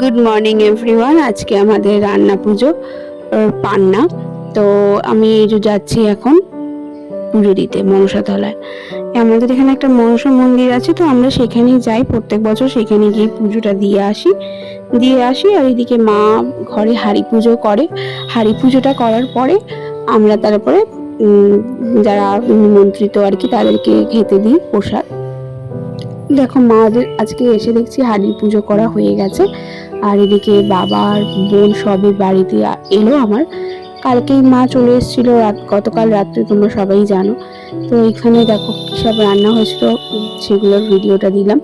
Good morning everyone. আজকে আমাদের রান্না পুজো পান্না। তো আমি এই যে যাচ্ছি এখন পুজো দিতে মনসাতলায়। আমাদের এখানে একটা মনসা মন্দির আছে, তো আমরা সেখানেই যাই প্রত্যেক বছর, সেখানে গিয়ে পুজোটা দিয়ে আসি। আর এদিকে মা ঘরে হাঁড়ি পুজো করে। হাঁড়ি পুজোটা করার পরে আমরা তারপরে যারা নিমন্ত্রিত আর কি তাদেরকে খেতে দিই প্রসাদ। দেখো মাদের আজকে এসে দেখছি হাঁড়ির পুজো করা হয়ে গেছে। আর এদিকে বাবা আর বোন সবে বাড়িতে এলো আমার। কালকেই মা চলে এসেছিল, গতকাল রাত্রে তোমরা সবাই জানো। তো এখানে দেখো কী সব রান্না হয়েছিল, সেগুলোর ভিডিওটা দিলাম।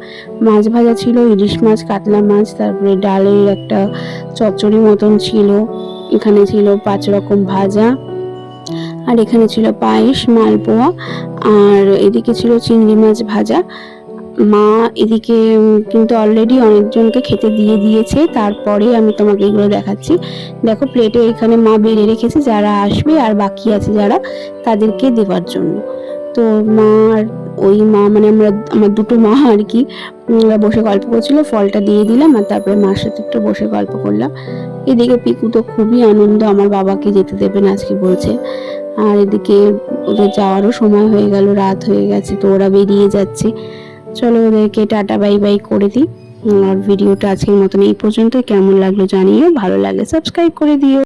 মাছ ভাজা ছিল, ইলিশ মাছ, কাতলা মাছ, তারপরে ডালের একটা চচ্চড়ি মতন ছিল, এখানে ছিল 5 রকম ভাজা, আর এখানে ছিল পায়েস, মালপোয়া, আর এদিকে ছিল চিংড়ি মাছ ভাজা। মা এদিকে কিন্তু অলরেডি অনেকজনকে খেতে দিয়ে দিয়েছে, তারপরে আমি তোমাকে এগুলো দেখাচ্ছি। দেখো প্লেটে এখানে মা বেড়ে রেখেছে যারা আসবে আর বাকি আছে যারা, তাদেরকে দেওয়ার জন্য। তো মা আর ওই মা মানে আমার দুটো মা আর কি বসে গল্প করছিল, ফলটা দিয়ে দিলাম আর তারপরে মার সাথে একটু বসে গল্প করলাম। এদিকে পিকু তো খুবই আনন্দ, আমার বাবাকে যেতে দেবে না আজকে বলছে। আর এদিকে ওদের যাওয়ারও সময় হয়ে গেল, রাত হয়ে গেছে, তো ওরা বেরিয়ে যাচ্ছে। চলো ওদেরকে টাটা বাই বাই করে দিই। আর ভিডিওটা আজকের মতন এই পর্যন্ত। কেমন লাগলো জানিও, ভালো লাগলে সাবস্ক্রাইব করে দিও।